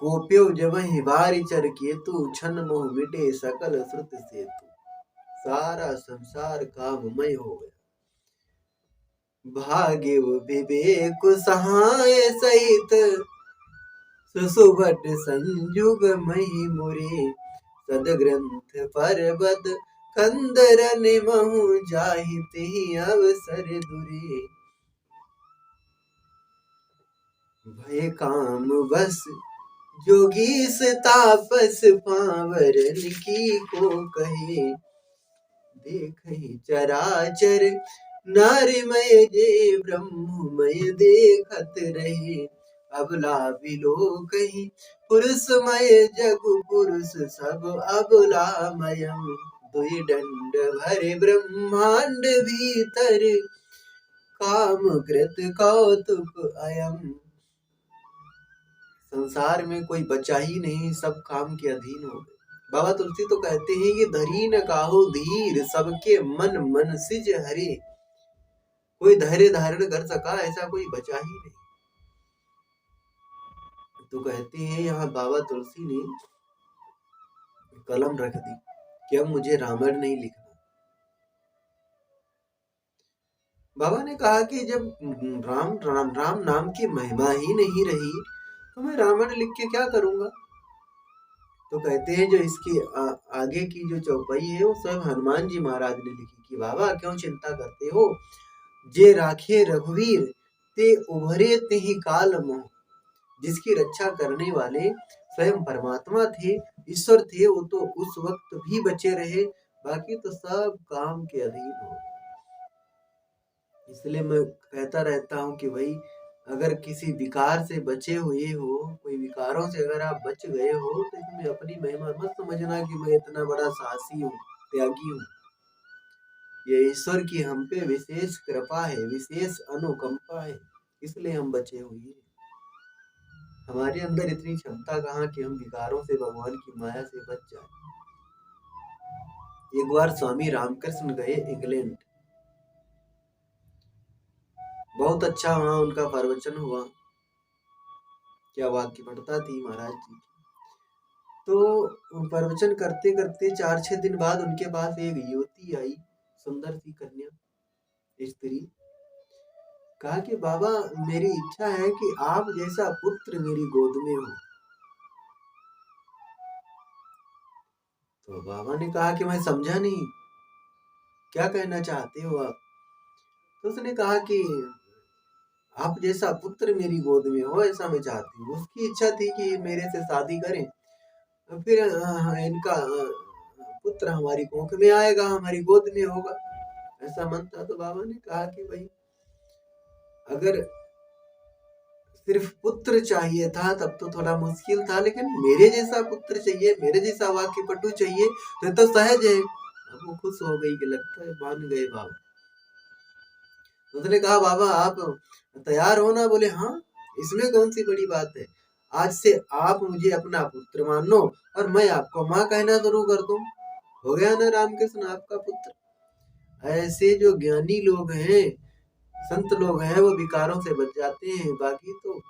कोप्यो जबहि बारि चर केतु, छन मोह मिटे सकल श्रुत सेतु। सारा संसार काममय हो गया। भाग्य विवेक सहाय सहित, सुसुभट संयुग मही मुरे। सदग्रंथ पर्वत कंदरन महु, जाहिते अवसर दुरे। भय काम बस जोगीस तापस, पावरन की को कहे। देखहि चराचर नारीमय जे, ब्रह्ममय देखत रहे। अबला बिलोकहि पुरुषमय जग, पुरुष सब अबलामयम्। दुई दंड भरे ब्रह्मांड भीतर, काम कृत कौतुक अयम। संसार में कोई बचा ही नहीं, सब काम के अधीन हो गए। बाबा तुलसी तो कहते हैं कि धरी न काहू धीर, सबके मन मन सिज हरे। कोई धैर्य धारण कर सका ऐसा कोई बचा ही नहीं। तो कहते हैं यहाँ बाबा तुलसी ने कलम रख दी कि अब मुझे रामायण नहीं लिखना। बाबा ने कहा कि जब राम नाम की महिमा ही नहीं रही, तो मैं रामायण लिख के क्या करूंगा। तो कहते हैं जो इसकी आगे की जो चौपाई है वो स्वयं हनुमान जी महाराज ने लिखी कि बाबा क्यों चिंता करते हो, जे राखे रघुवीर ते उभरे ते ही काल मोह। जिसकी रक्षा करने वाले स्वयं परमात्मा थे, ईश्वर थे, वो तो उस वक्त भी बचे रहे, बाकी तो सब काम के अधीन हो। इसलिए मैं कहता रहता हूँ कि भाई अगर किसी विकार से बचे हुए हो, कोई विकारों से अगर आप बच गए हो, तो इसमें अपनी महिमा मत समझना कि मैं इतना बड़ा साहसी हूँ, त्यागी हूँ। ये ईश्वर की हम पे विशेष कृपा है, विशेष अनुकंपा है, इसलिए हम बचे हुए हैं। हमारे अंदर इतनी क्षमता कहाँ कि हम विकारों से, भगवान की माया से बच जाए। एक बार स्वामी रामकृष्ण गए इंग्लैंड। बहुत अच्छा वहां उनका प्रवचन हुआ। क्या वाक्य पढ़ता थी महाराज जी। तो प्रवचन करते करते 4-6 दिन बाद उनके पास एक युवती आई, सुंदर सी कन्या स्त्री। कहा कि बाबा, मेरी इच्छा है कि आप जैसा पुत्र मेरी गोद में हो। तो बाबा ने कहा कि मैं समझा नहीं, क्या कहना चाहते हो आप? तो उसने कहा कि आप जैसा पुत्र मेरी गोद में हो, ऐसा मैं चाहती हूँ। उसकी इच्छा थी कि मेरे से शादी करें, फिर इनका पुत्र हमारी कोख में आएगा, हमारी गोद में होगा, ऐसा मन था। तो बाबा ने कहा कि भाई, अगर सिर्फ पुत्र चाहिए था तब तो थोड़ा मुश्किल था, लेकिन मेरे जैसा पुत्र चाहिए, मेरे जैसा वाक्य पटु चाहिए, तो सहज है। अब वो खुश हो गई कि लगता है मान गए बाबा। तो उसने कहा बाबा आप तैयार हो ना? बोले हाँ, इसमें कौन सी बड़ी बात है। आज से आप मुझे अपना पुत्र मान लो और मैं आपको माँ कहना शुरू कर दूं। हो गया ना रामकृष्ण आपका पुत्र। ऐसे जो ज्ञानी लोग हैं, संत लोग हैं, वो विकारों से बच जाते हैं। बाकी तो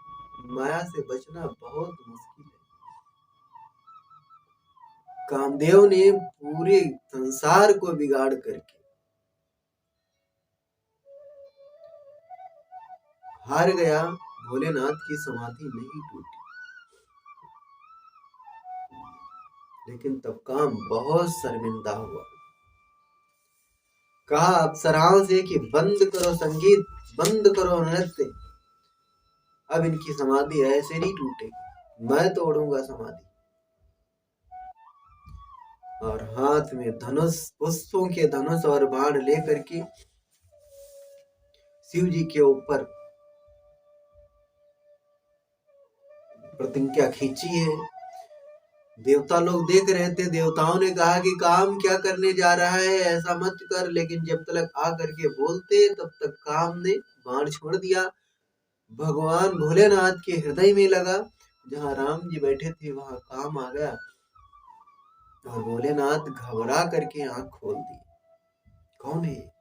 माया से बचना बहुत मुश्किल है। कामदेव ने पूरे संसार को बिगाड़ करके हार गया, भोलेनाथ की समाधि नहीं टूटी। लेकिन तब काम बहुत शर्मिंदा हुआ। कहा अप्सराओं से कि बंद करो संगीत, बंद करो नृत्य, अब इनकी समाधि ऐसे नहीं टूटेगी, मैं तोड़ूंगा समाधि। और हाथ में धनुष, पुष्पों के धनुष और बाण लेकर के शिव जी के ऊपर प्रतिज्ञा खींची है। देवता लोग देख रहे थे। देवताओं ने कहा कि काम क्या करने जा रहा है, ऐसा मत कर। लेकिन जब तक आ करके बोलते तब तक काम ने बाण छोड़ दिया। भगवान भोलेनाथ के हृदय में लगा। जहाँ राम जी बैठे थे वहां काम आ गया और भोलेनाथ घबरा करके आंख खोल दी। कौन है?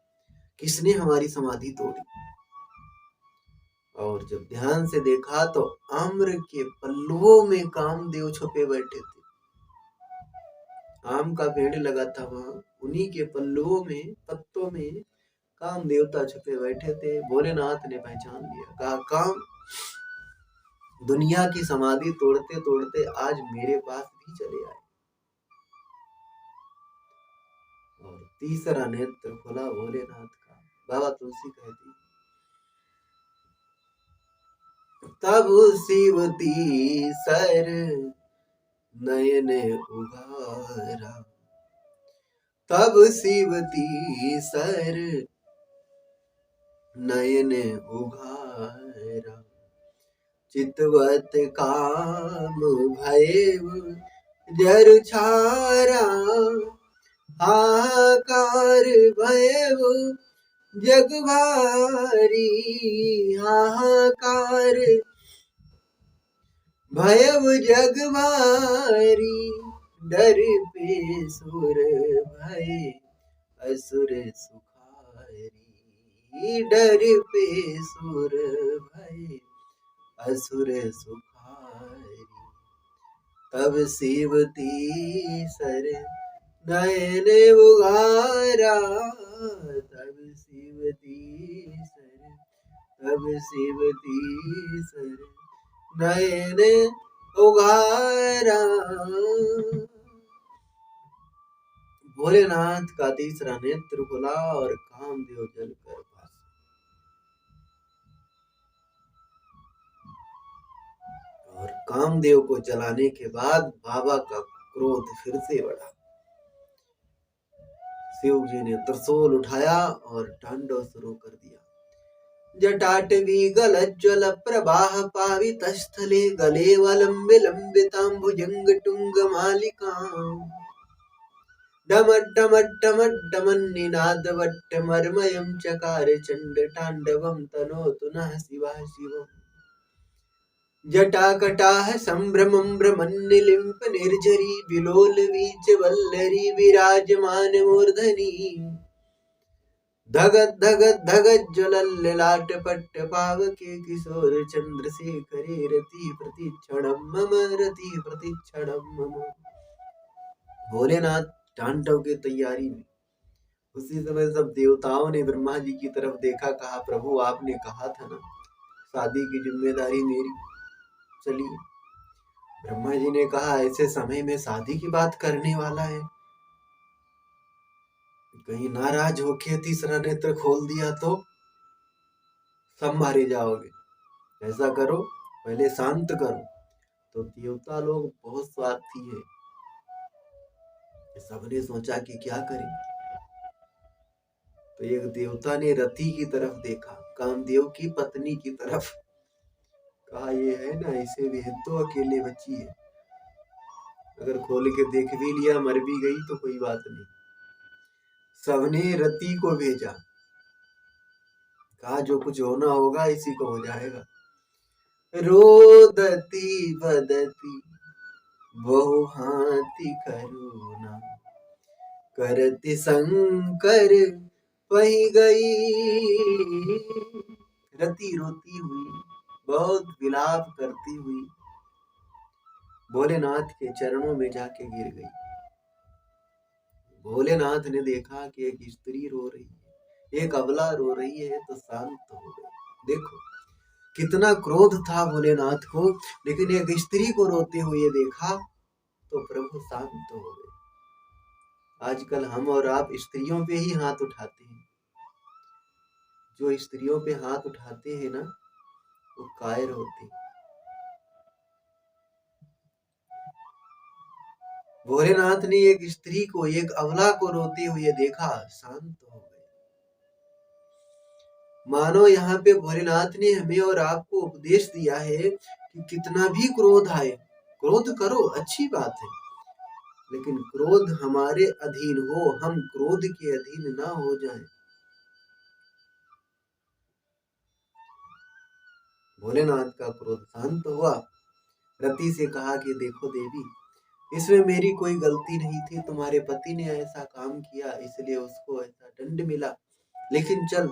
किसने हमारी समाधि तोड़ी? और जब ध्यान से देखा तो आम्र के पल्लवों में कामदेव छुपे बैठे थे। आम का पेड़ लगा था वहां, उन्हीं के पल्लवों में, पत्तों में काम देवता छुपे बैठे थे। भोलेनाथ ने पहचान लिया। कहा काम, दुनिया की समाधि तोड़ते तोड़ते आज मेरे पास भी चले आए। और तीसरा नेत्र खुला भोलेनाथ का। बाबा तुलसी कहती, तब शिव तीसर नयन उघारा, तब शिव तीसर नयन उघारा, चितवत काम भैव जर छारा, हाहाकार भैव जग भारी, हाहाकार भैव जग भारी, डर पे सुर भय असुर सुखारी, डर पे सुर भय असुर सुखारी, तब शिव तीसर नयन उघारा, तब शिव तीसर, तब शिव तीसर नयन उघारा। भोलेनाथ का तीसरा नेत्र खुला और कामदेव जलकर भासे। और कामदेव को जलाने के बाद बाबा का क्रोध फिर से बढ़ा। शिव जी ने त्रिशूल उठाया और तांडव शुरू कर दिया। जटाटवी गलज्ज्वल प्रवाह पावित स्थले, गले वलंबे लंबितांबुजंग टुंग मालिकां, डमड्डमड्डमड्डमन्निनादवट्टमर्मयं चकार चंड तांडवं तनोतु नः शिवः शिवम्। जटाकटाह संभ्रमं भ्रमन्निलिम्प निर्झरी विलोल वीच वल्लरी विराजमान मूर्धनि धगत धगत धगत ज्वलल लाट पट्ट पावके किशोर चंद्रशेखरे रति प्रतिक्षणम मम रति प्रतिक्षणम मम। भोलेनाथ तांडव की तैयारी में उसी समय सब देवताओं ने ब्रह्मा जी की तरफ देखा, कहा प्रभु आपने कहा था ना शादी की जिम्मेदारी मेरी, चलिए। ब्रह्मा जी ने कहा ऐसे समय में शादी की बात करने वाला है, कहीं नाराज होके तीसरा नेत्र खोल दिया तो सब मारे जाओगे, ऐसा करो पहले शांत करो। तो देवता लोग बहुत स्वार्थी है, सबने सोचा कि क्या करें। तो एक देवता ने रति की तरफ देखा, कामदेव की पत्नी की तरफ, कहा ये है ना इसे भेज दो, अकेले बची है, अगर खोल के देख भी लिया मर भी गई तो कोई बात नहीं। सबने रति को भेजा, कहा जो कुछ होना होगा इसी को हो जाएगा। रोदती बदती बहु हाथी करुणा करति शंकर वही गई। रति रोती हुई बहुत विलाप करती हुई भोलेनाथ के चरणों में जाके गिर गई। भोलेनाथ ने देखा कि एक स्त्री रो रही है, एक अबला रो रही है, तो शांत हो गए। देखो कितना क्रोध था भोलेनाथ को, लेकिन एक स्त्री को रोते हुए देखा तो प्रभु शांत हो गए। आजकल हम और आप स्त्रियों पे ही हाथ उठाते हैं, जो स्त्रियों पे हाथ उठाते हैं ना वो कायर होते हैं। भोलेनाथ ने एक स्त्री को, एक अबला को रोते हुए देखा, शांत हो गए। मानो यहाँ पे भोलेनाथ ने हमें और आपको उपदेश दिया है कि कितना भी क्रोध आए, क्रोध करो अच्छी बात है, लेकिन क्रोध हमारे अधीन हो, हम क्रोध के अधीन ना हो जाएं। भोलेनाथ का क्रोध शांत हुआ, रति से कहा कि देखो देवी, इसमें मेरी कोई गलती नहीं थी, तुम्हारे पति ने ऐसा काम किया इसलिए उसको ऐसा दंड मिला, लेकिन चल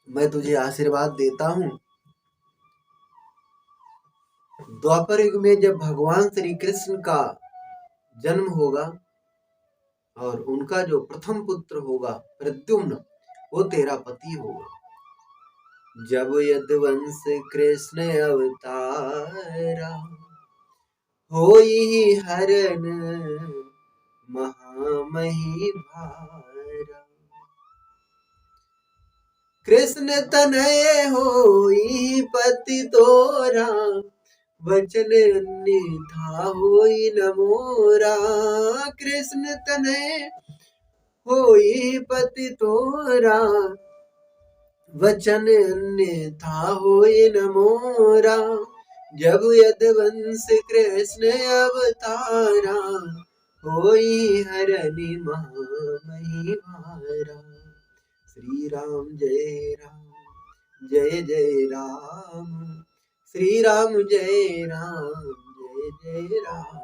मैं तुझे आशीर्वाद देता हूं। द्वापर युग में जब भगवान श्री कृष्ण का जन्म होगा और उनका जो प्रथम पुत्र होगा प्रद्युम्न, वो तेरा पति होगा। जब यदुवंश कृष्ण अवतारा होई हरन महामही भारा। कृष्ण तनय होई पति तोरा, वचन अन्यथा होई न मोरा। कृष्ण तनय होई पति तोरा, वचन अन्यथा होई न मोरा। जब यदुवंश कृष्ण अवतारा, होई हरनि महामही भारा। श्री राम जय राम जय जय राम, श्री राम जय राम जय जय राम।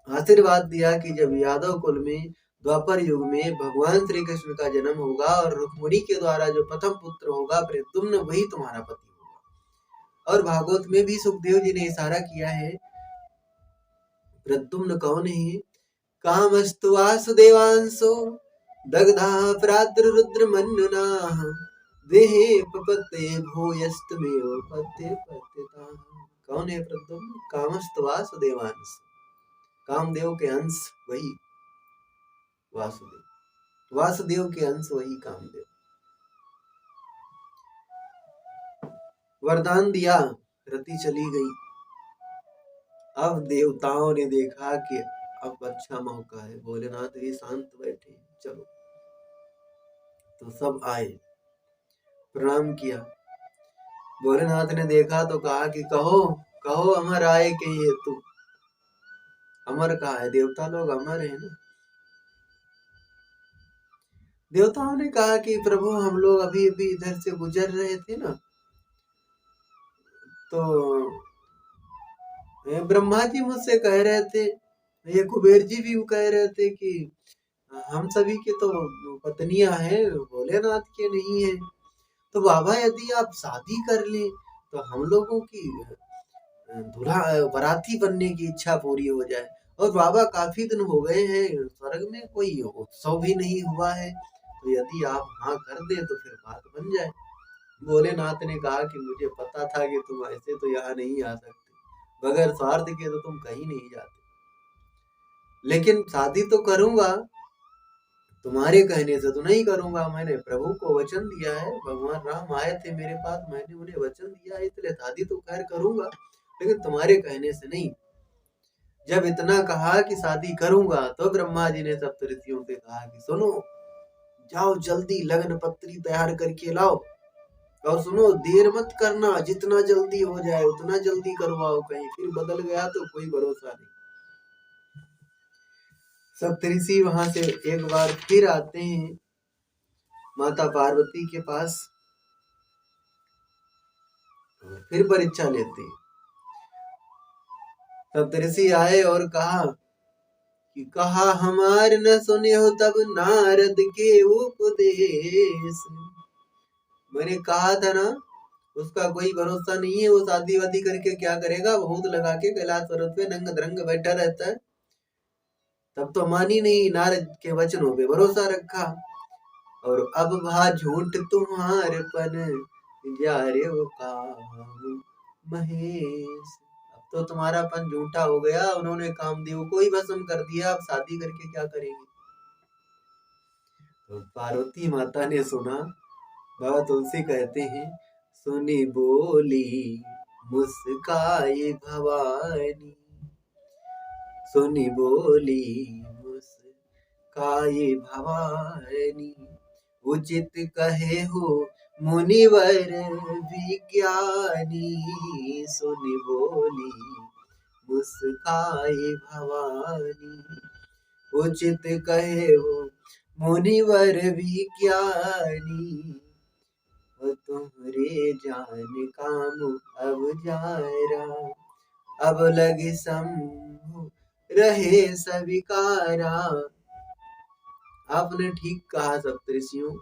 आशीर्वाद दिया कि जब यादव कुल में द्वापर युग में भगवान श्री कृष्ण का जन्म होगा और रुक्मिणी के द्वारा जो प्रथम पुत्र होगा प्रद्युम्न, वही तुम्हारा पति होगा। और भागवत में भी सुखदेव जी ने इशारा किया है, प्रद्युम्न कौन है? कामस्तु वासुदेवांशो दग्धा प्रातृ रुद्र मन्नुना, देहे पपते भूयस्तमेव पत्ते पत्यता। कौन है प्रद्युम्न? कामस्तु वासुदेवांश, कामदेव के अंश वही वासुदेव, वासुदेव के अंश वही कामदेव। वरदान दिया, रति चली गई। अब देवताओं ने देखा कि अब अच्छा मौका है, भोलेनाथ भी शांत बैठे, चलो। तो सब आए, प्रणाम किया। भोलेनाथ ने देखा तो कहा कि कहो कहो अमर आए के हेतु। अमर कहा है, देवता लोग अमर है ना। देवताओं ने कहा कि प्रभु हम लोग अभी अभी इधर से गुजर रहे थे ना, तो ब्रह्मा जी मुझसे कह रहे थे, ये कुबेर जी भी कह रहे थे कि हम सभी के तो पत्नियां हैं, भोलेनाथ के नहीं है। तो बाबा यदि आप शादी कर ले तो हम लोगों की दूल्हा बाराती बनने की इच्छा पूरी हो जाए। और बाबा काफी दिन हो गए हैं, स्वर्ग में कोई उत्सव भी नहीं हुआ है, तो यदि आप हाँ कर दे तो फिर बात बन जाए। भोलेनाथ ने कहा कि मुझे पता था कि तुम ऐसे तो यहाँ नहीं आ सकते, बगैर स्वार्थ के तो तुम कहीं नहीं जाते, लेकिन शादी तो करूंगा, तुम्हारे कहने से तो नहीं करूंगा। मैंने प्रभु को वचन दिया है, भगवान राम आए थे मेरे पास, मैंने उन्हें वचन दिया है, इसलिए शादी तो खैर करूंगा, लेकिन तुम्हारे कहने से नहीं। जब इतना कहा कि शादी करूंगा, तो ब्रह्मा जी ने सप्तऋषियों से कहा कि सुनो, जाओ जल्दी लग्न पत्री तैयार करके लाओ, और सुनो देर मत करना, जितना जल्दी हो जाए उतना जल्दी करवाओ, कहीं फिर बदल गया तो कोई भरोसा नहीं। सप्तऋषि वहां से एक बार फिर आते हैं माता पार्वती के पास, फिर परीक्षा लेते हैं। सप्तऋषि आए और कहा कि कहा हमार न सुने हो तब नारद के उपदेश। मैंने कहा था ना, उसका कोई भरोसा नहीं है, वो शादी वादी करके क्या करेगा, भूत लगा के कैलाश पर्वत पे नंग धरंग बैठा रहता है। तब तो मानी नहीं, नारद के वचनों पे भरोसा रखा, और अब भा झूठ तुम्हारे पन यारे वो काम महेश। अब तो तुम्हारा पन झूठा हो गया, उन्होंने कामदेव को ही भस्म कर दिया, अब शादी करके क्या करेंगे। तो पार्वती माता ने सुना, बाबा तुलसी कहते हैं, सुनी बोली मुस्काई भवानी, सुनी बोली मुस्काई भवानी, उचित कहे हो मुनिवर विज्ञानी, सुनी बोली मुस्काई भवानी, उचित कहे हो मुनिवर विज्ञानी, तुम्हारे जान काम अब जायरा, अब लगे शंभु रहे सविकारा। आपने ठीक कहा सप्तऋषियों,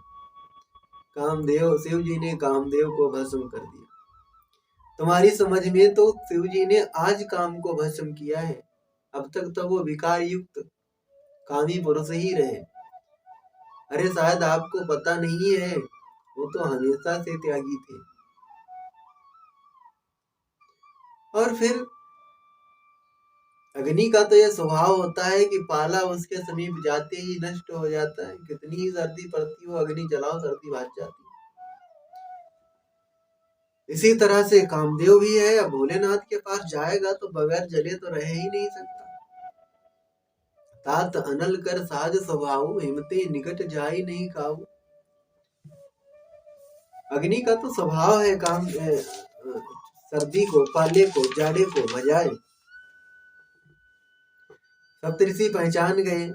कामदेव, शिव जी ने कामदेव को भस्म कर दिया। तुम्हारी समझ में तो शिव जी ने आज काम को भस्म किया है, अब तक तो वो विकार युक्त कामी पुरुष ही रहे। अरे शायद आपको पता नहीं है, वो तो हमेशा से त्यागी थे। और फिर अग्नि का तो यह स्वभाव होता है कि पाला उसके समीप जाते ही नष्ट हो जाता है, कितनी ही सर्दी पड़ती हो, अग्नि जलाओ सर्दी भाग जाती है। इसी तरह से कामदेव भी है, अब भोलेनाथ के पास जाएगा तो बगैर जले तो रह ही नहीं सकता। तात अनल कर साज स्वभाव, हिमते निकट जाई नहीं काऊ। अग्नि का तो स्वभाव है काम सर्दी को, पाले को, जाड़े को बजाए। सप्तऋषि पहचान गए,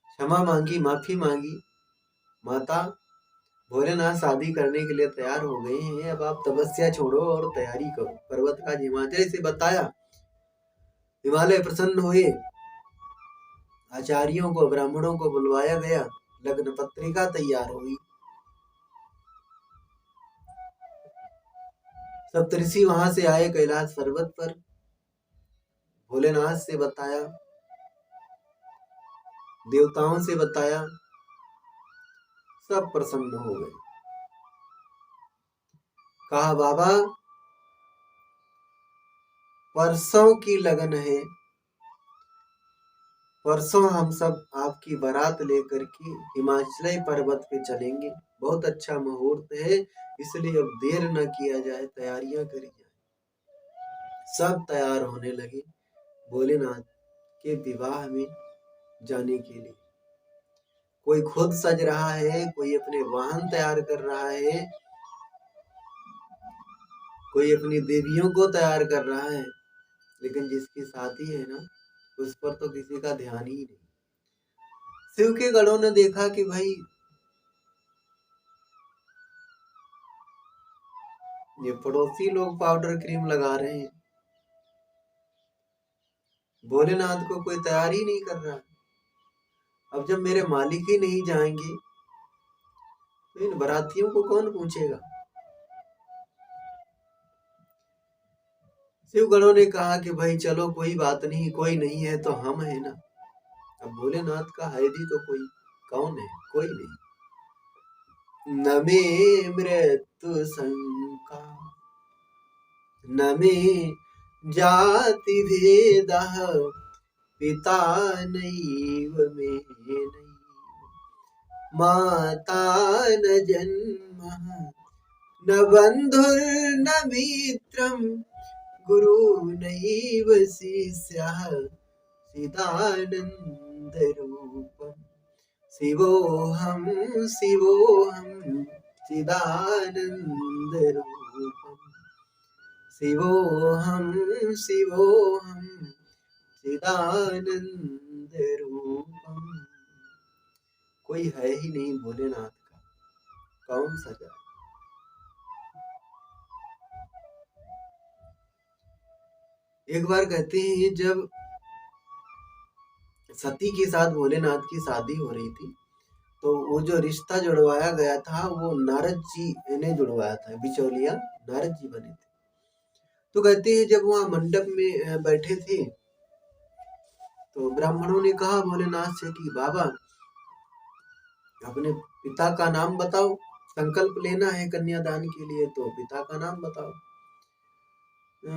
क्षमा मांगी, माफी मांगी, माता भोलेनाथ शादी करने के लिए तैयार हो गए हैं, अब आप तपस्या छोड़ो और तैयारी करो। पर्वत का हिमाचल से बताया, हिमालय प्रसन्न हुए, आचार्यों को ब्राह्मणों को बुलवाया गया, लग्न पत्रिका तैयार हुई। सप्तऋषि वहां से आए कैलाश पर्वत पर, भोलेनाथ से बताया, देवताओं से बताया, सब प्रसन्न हो गए। कहा बाबा परसों की लगन है, परसों हम सब आपकी बारात लेकर के हिमाचली पर्वत पे चलेंगे, बहुत अच्छा मुहूर्त है, इसलिए अब देर न किया जाए, तैयारियां करी जाए। सब तैयार होने लगे भोलेनाथ के विवाह में जाने के लिए। कोई खुद सज रहा है, कोई अपने वाहन तैयार कर रहा है, कोई अपनी देवियों को तैयार कर रहा है, लेकिन जिसकी शादी है ना, उस पर तो किसी का ध्यान ही नहीं। शिव के गणों ने देखा कि भाई ये पड़ोसी लोग पाउडर क्रीम लगा रहे हैं, भोलेनाथ को कोई तैयार ही नहीं कर रहा। अब जब मेरे मालिक ही नहीं जाएंगे तो इन बारातियों को कौन पूछेगा। शिव गणों ने कहा कि भाई चलो कोई बात नहीं, कोई नहीं है तो हम है ना। अब भोलेनाथ का है भी तो कोई, कौन है, कोई नहीं। न मे मृत्यु शंका न मे जाति भेदः पिता नैव मे नैव माता न जन्म न बन्धुर्न मित्रं गुरुर्नैव शिष्यः चिदानन्दरूपम् शिवोऽहं शिवोऽहं चिदानन्दरूपम् शिवोऽहं शिवोऽहं चिदानन्दरूपम्। कोई है ही नहीं भोलेनाथ का, कौन सा जाए। एक बार कहते हैं जब सती के साथ भोलेनाथ की शादी हो रही थी तो वो जो रिश्ता जुड़वाया गया था वो नारद जी ने जुड़वाया था, बिचौलिया नारद जी बने थे। तो कहते हैं जब वहां मंडप में बैठे थे तो ब्राह्मणों ने कहा भोलेनाथ से कि बाबा अपने पिता का नाम बताओ, संकल्प लेना है कन्यादान के लिए तो पिता का नाम बताओ।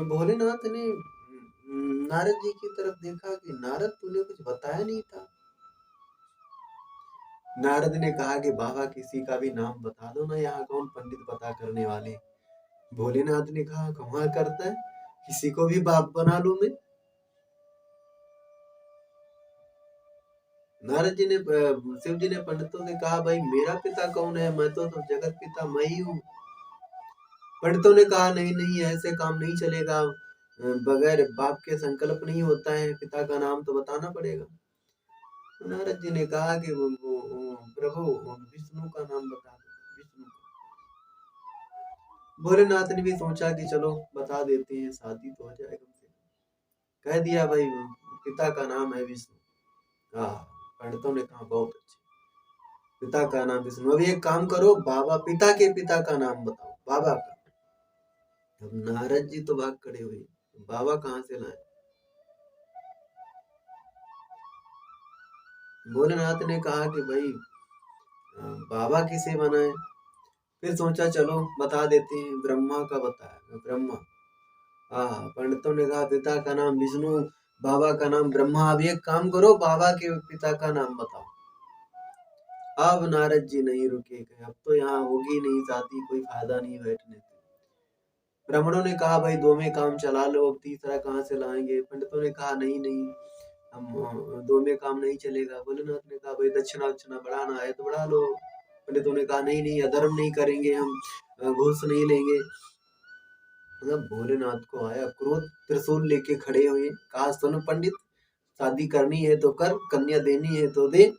भोलेनाथ ने नारद जी की तरफ देखा कि नारद तूने कुछ बताया नहीं था। नारद ने कहा कि बाबा किसी का भी नाम बता दो ना, यहाँ कौन पंडित पता करने वाले। भोलेनाथ ने कहा कमाल करता है, किसी को भी बाप बना लूं मैं। नारद जी ने शिव जी ने पंडितों से कहा भाई मेरा पिता कौन है, मैं तो जगत पिता मैं ही हूँ। पंडितों ने कहा नहीं नहीं ऐसे काम नहीं चलेगा, बगैर बाप के संकल्प नहीं होता है, पिता का नाम तो बताना पड़ेगा। तो नारद जी ने कहा कि प्रभु विष्णु का नाम बता दो, विष्णु का। भोलेनाथ ने भी सोचा कि चलो बता देते हैं, शादी तो हो जाएगा उनसे। कह दिया भाई पिता का नाम है विष्णु। हाँ, पंडितों ने कहा बहुत अच्छे, पिता का नाम विष्णु। अभी एक काम करो, बाबा पिता के पिता का नाम बताओ, बाबा का। अब नारद जी तो भाग खड़े हुए, बाबा कहाँ से लाए। भोलेनाथ ने कहा कि भाई बाबा किसे बनाए। फिर सोचा चलो बता देते हैं, ब्रह्मा का बताया, ब्रह्मा। पंडितों ने कहा पिता का नाम विष्णु, बाबा का नाम ब्रह्मा। अब एक काम करो, बाबा के पिता का नाम बताओ। अब नारद जी नहीं रुके, अब तो यहाँ होगी नहीं शादी, कोई फायदा नहीं बैठने से। ब्राह्मणों ने कहा भाई दो में काम चला लो, अब तीसरा कहाँ से लाएंगे। पंडितों ने कहा नहीं नहीं हम दो में काम नहीं चलेगा। भोलेनाथ ने कहा भाई दक्षिणा उच्छिना बढ़ाना है तो बढ़ा लो। पंडितों ने कहा नहीं नहीं अधर्म नहीं करेंगे हम, घूस नहीं लेंगे। मतलब भोलेनाथ को आया क्रोध, त्रिशूल लेके खड़े हुए, कहा सुन पंडित, शादी करनी है तो कर, कन्या देनी है तो दे,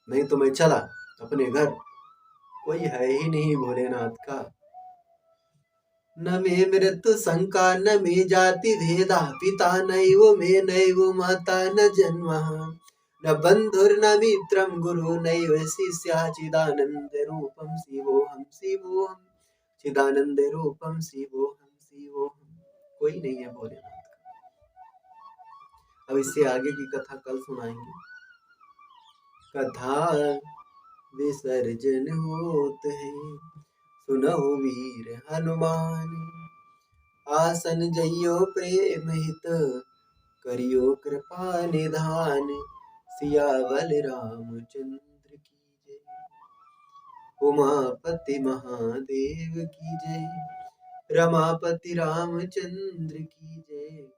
नहीं तो मैं चला अपने घर। कोई है ही नहीं भोलेनाथ का। न मे मृत्यु शंका न मे जाति भेदा पिता नैव मे नैव माता न जन्म न बंधुर्न मित्रं गुरु नैव शिष्यः चिदानंद रूपम शिवोहम शिवोहम चिदानंद रूपम शिवोहम शिवोहम। कोई नहीं है भोलेनाथ का। अब इससे आगे की कथा कल सुनाएंगे। कथा विसर्जन होत है सुनहु वीर हनुमान, आसन जइयो प्रेम हित करियो कृपा निधान, सियावल रामचंद्र की जय। उमापति महादेव की जय, रमापति रामचंद्र की जय।